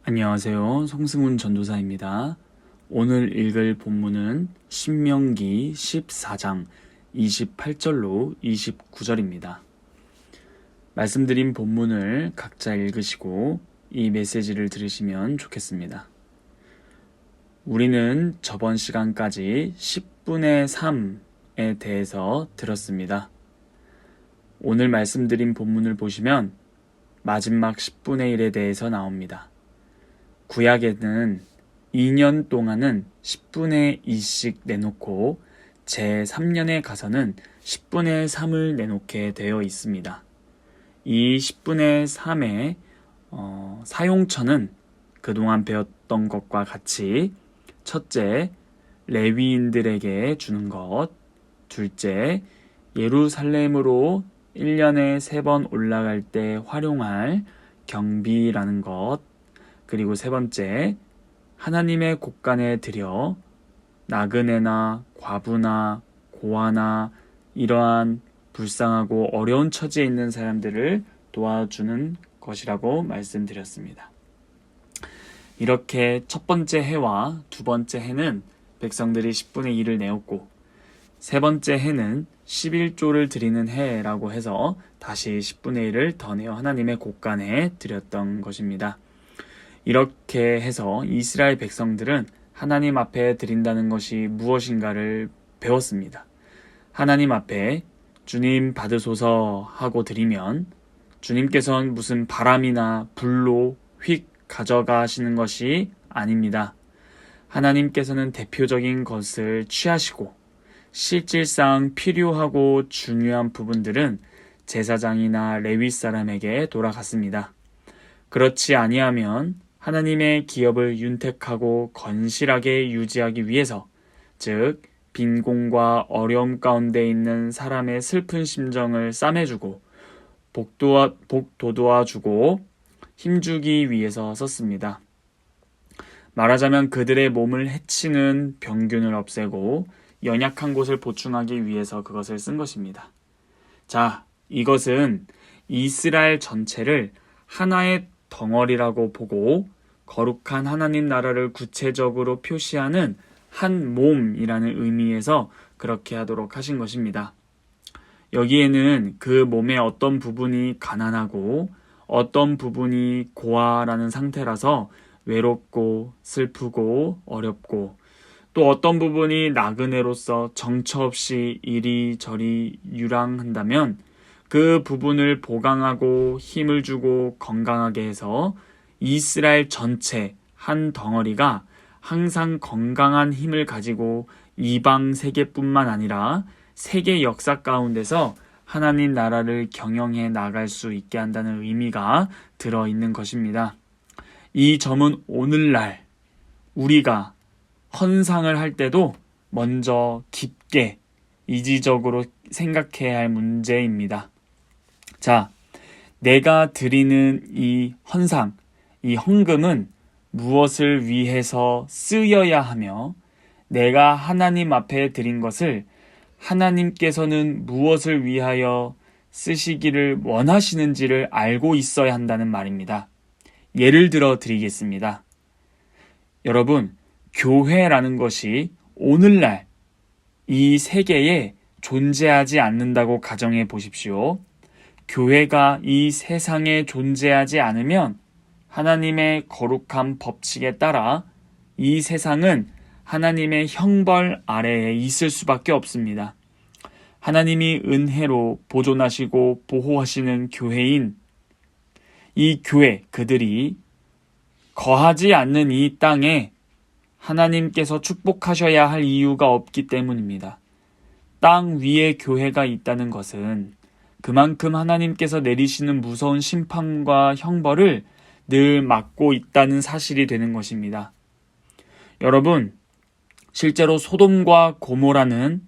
안녕하세요. 성승훈 전도사입니다. 오늘 읽을 본문은 신명기 14장 28절로 29절입니다. 말씀드린 본문을 각자 읽으시고 이 메시지를 들으시면 좋겠습니다. 우리는 저번 시간까지 10분의 3에 대해서 들었습니다. 오늘 말씀드린 본문을 보시면 마지막 10분의 1에 대해서 나옵니다. 구약에는 2년 동안은 10분의 2씩 내놓고 제3년에 가서는 10분의 3을 내놓게 되어 있습니다. 이 10분의 3의 사용처는 그동안 배웠던 것과 같이 첫째, 레위인들에게 주는 것, 둘째, 예루살렘으로 1년에 3번 올라갈 때 활용할 경비라는 것, 그리고 세 번째, 하나님의 곳간에 들여 나그네나 과부나 고아나 이러한 불쌍하고 어려운 처지에 있는 사람들을 도와주는 것이라고 말씀드렸습니다. 이렇게 첫 번째 해와 두 번째 해는 백성들이 10분의 1을 내었고 세 번째 해는 11조를 드리는 해라고 해서 다시 10분의 1을 더 내어 하나님의 곳간에 드렸던 것입니다. 이렇게 해서 이스라엘 백성들은 하나님 앞에 드린다는 것이 무엇인가를 배웠습니다. 하나님 앞에 주님 받으소서 하고 드리면 주님께서는 무슨 바람이나 불로 휙 가져가시는 것이 아닙니다. 하나님께서는 대표적인 것을 취하시고 실질상 필요하고 중요한 부분들은 제사장이나 레위 사람에게 돌아갔습니다. 그렇지 아니하면 하나님의 기업을 윤택하고 건실하게 유지하기 위해서, 즉 빈곤과 어려움 가운데 있는 사람의 슬픈 심정을 싸매주고 복 돋워주고 힘주기 위해서 썼습니다. 말하자면 그들의 몸을 해치는 병균을 없애고 연약한 곳을 보충하기 위해서 그것을 쓴 것입니다. 자, 이것은 이스라엘 전체를 하나의 덩어리라고 보고 거룩한 하나님 나라를 구체적으로 표시하는 한 몸이라는 의미에서 그렇게 하도록 하신 것입니다. 여기에는 그 몸의 어떤 부분이 가난하고 어떤 부분이 고아라는 상태라서 외롭고 슬프고 어렵고 또 어떤 부분이 나그네로서 정처 없이 이리저리 유랑한다면 그 부분을 보강하고 힘을 주고 건강하게 해서 이스라엘 전체 한 덩어리가 항상 건강한 힘을 가지고 이방 세계뿐만 아니라 세계 역사 가운데서 하나님 나라를 경영해 나갈 수 있게 한다는 의미가 들어있는 것입니다. 이 점은 오늘날 우리가 헌상을 할 때도 먼저 깊게 이지적으로 생각해야 할 문제입니다. 자, 내가 드리는 이 헌상, 이 헌금은 무엇을 위해서 쓰여야 하며 내가 하나님 앞에 드린 것을 하나님께서는 무엇을 위하여 쓰시기를 원하시는지를 알고 있어야 한다는 말입니다. 예를 들어 드리겠습니다. 여러분, 교회라는 것이 오늘날 이 세계에 존재하지 않는다고 가정해 보십시오. 교회가 이 세상에 존재하지 않으면 하나님의 거룩한 법칙에 따라 이 세상은 하나님의 형벌 아래에 있을 수밖에 없습니다. 하나님이 은혜로 보존하시고 보호하시는 교회인 이 교회, 그들이 거하지 않는 이 땅에 하나님께서 축복하셔야 할 이유가 없기 때문입니다. 땅 위에 교회가 있다는 것은 그만큼 하나님께서 내리시는 무서운 심판과 형벌을 늘 막고 있다는 사실이 되는 것입니다. 여러분, 실제로 소돔과 고모라는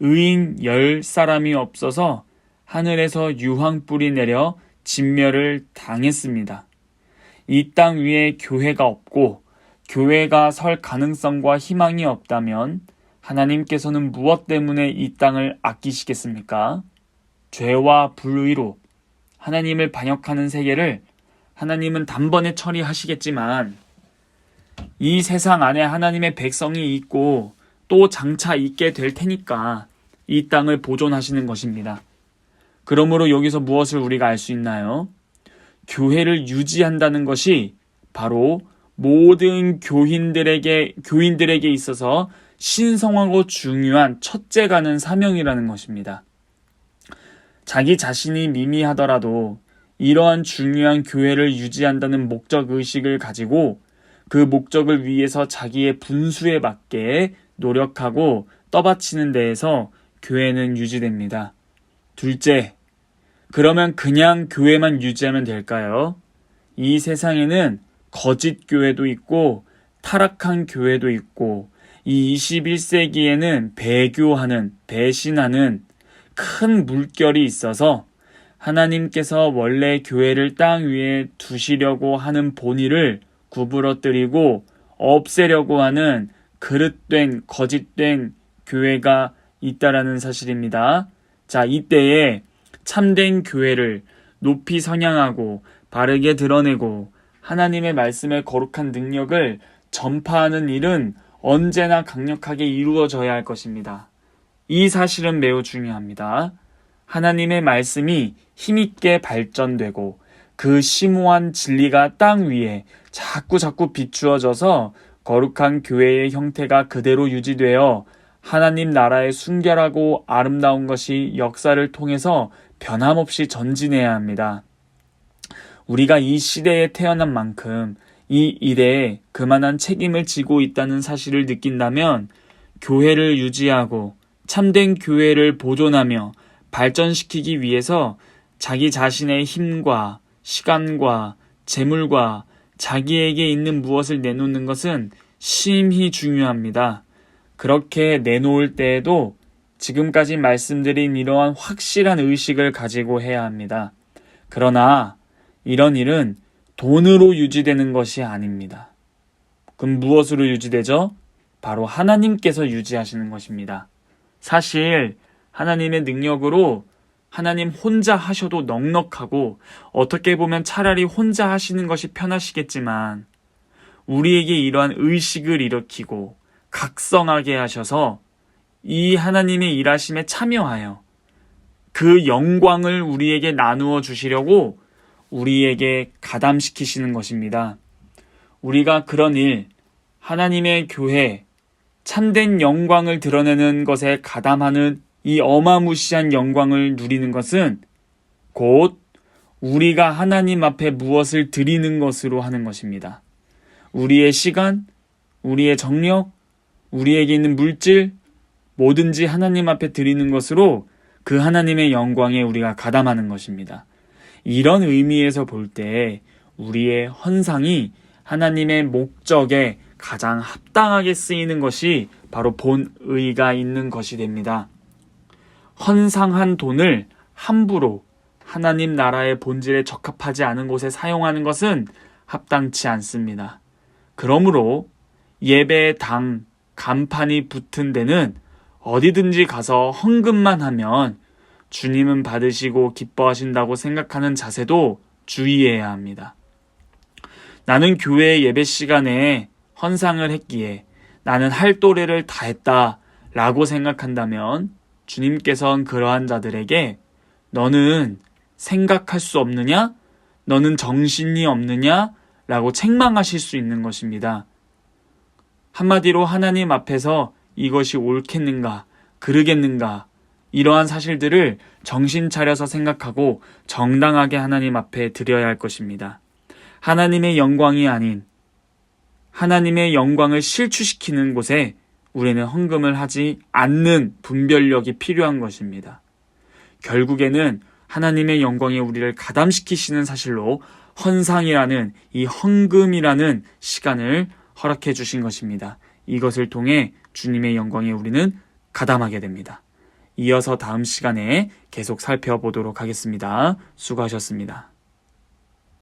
의인 10사람이 없어서 하늘에서 유황불이 내려 진멸을 당했습니다. 이 땅 위에 교회가 없고 교회가 설 가능성과 희망이 없다면 하나님께서는 무엇 때문에 이 땅을 아끼시겠습니까? 죄와 불의로 하나님을 반역하는 세계를 하나님은 단번에 처리하시겠지만 이 세상 안에 하나님의 백성이 있고 또 장차 있게 될 테니까 이 땅을 보존하시는 것입니다. 그러므로 여기서 무엇을 우리가 알 수 있나요? 교회를 유지한다는 것이 바로 모든 교인들에게 있어서 신성하고 중요한 첫째 가는 사명이라는 것입니다. 자기 자신이 미미하더라도 이러한 중요한 교회를 유지한다는 목적 의식을 가지고 그 목적을 위해서 자기의 분수에 맞게 노력하고 떠받치는 데에서 교회는 유지됩니다. 둘째, 그러면 그냥 교회만 유지하면 될까요? 이 세상에는 거짓 교회도 있고 타락한 교회도 있고 이 21세기에는 배교하는, 배신하는 큰 물결이 있어서 하나님께서 원래 교회를 땅 위에 두시려고 하는 본의를 구부러뜨리고 없애려고 하는 그릇된, 거짓된 교회가 있다라는 사실입니다. 자, 이때에 참된 교회를 높이 선양하고 바르게 드러내고 하나님의 말씀의 거룩한 능력을 전파하는 일은 언제나 강력하게 이루어져야 할 것입니다. 이 사실은 매우 중요합니다. 하나님의 말씀이 힘있게 발전되고 그 심오한 진리가 땅 위에 자꾸 비추어져서 거룩한 교회의 형태가 그대로 유지되어 하나님 나라의 순결하고 아름다운 것이 역사를 통해서 변함없이 전진해야 합니다. 우리가 이 시대에 태어난 만큼 이 일에 그만한 책임을 지고 있다는 사실을 느낀다면 교회를 유지하고 참된 교회를 보존하며 발전시키기 위해서 자기 자신의 힘과 시간과 재물과 자기에게 있는 무엇을 내놓는 것은 심히 중요합니다. 그렇게 내놓을 때에도 지금까지 말씀드린 이러한 확실한 의식을 가지고 해야 합니다. 그러나 이런 일은 돈으로 유지되는 것이 아닙니다. 그럼 무엇으로 유지되죠? 바로 하나님께서 유지하시는 것입니다. 사실 하나님의 능력으로 하나님 혼자 하셔도 넉넉하고 어떻게 보면 차라리 혼자 하시는 것이 편하시겠지만 우리에게 이러한 의식을 일으키고 각성하게 하셔서 이 하나님의 일하심에 참여하여 그 영광을 우리에게 나누어 주시려고 우리에게 가담시키시는 것입니다. 우리가 그런 일, 하나님의 교회, 참된 영광을 드러내는 것에 가담하는 이 어마무시한 영광을 누리는 것은 곧 우리가 하나님 앞에 무엇을 드리는 것으로 하는 것입니다. 우리의 시간, 우리의 정력, 우리에게 있는 물질, 뭐든지 하나님 앞에 드리는 것으로 그 하나님의 영광에 우리가 가담하는 것입니다. 이런 의미에서 볼 때 우리의 헌상이 하나님의 목적에 가장 합당하게 쓰이는 것이 바로 본의가 있는 것이 됩니다. 헌상한 돈을 함부로 하나님 나라의 본질에 적합하지 않은 곳에 사용하는 것은 합당치 않습니다. 그러므로 예배의 당, 간판이 붙은 데는 어디든지 가서 헌금만 하면 주님은 받으시고 기뻐하신다고 생각하는 자세도 주의해야 합니다. 나는 교회 예배 시간에 헌상을 했기에 나는 할 도리를 다 했다 라고 생각한다면 주님께서는 그러한 자들에게 너는 생각할 수 없느냐? 너는 정신이 없느냐? 라고 책망하실 수 있는 것입니다. 한마디로 하나님 앞에서 이것이 옳겠는가, 그르겠는가 이러한 사실들을 정신 차려서 생각하고 정당하게 하나님 앞에 드려야 할 것입니다. 하나님의 영광이 아닌 하나님의 영광을 실추시키는 곳에 우리는 헌금을 하지 않는 분별력이 필요한 것입니다. 결국에는 하나님의 영광에 우리를 가담시키시는 사실로 헌상이라는 이 헌금이라는 시간을 허락해 주신 것입니다. 이것을 통해 주님의 영광에 우리는 가담하게 됩니다. 이어서 다음 시간에 계속 살펴보도록 하겠습니다. 수고하셨습니다.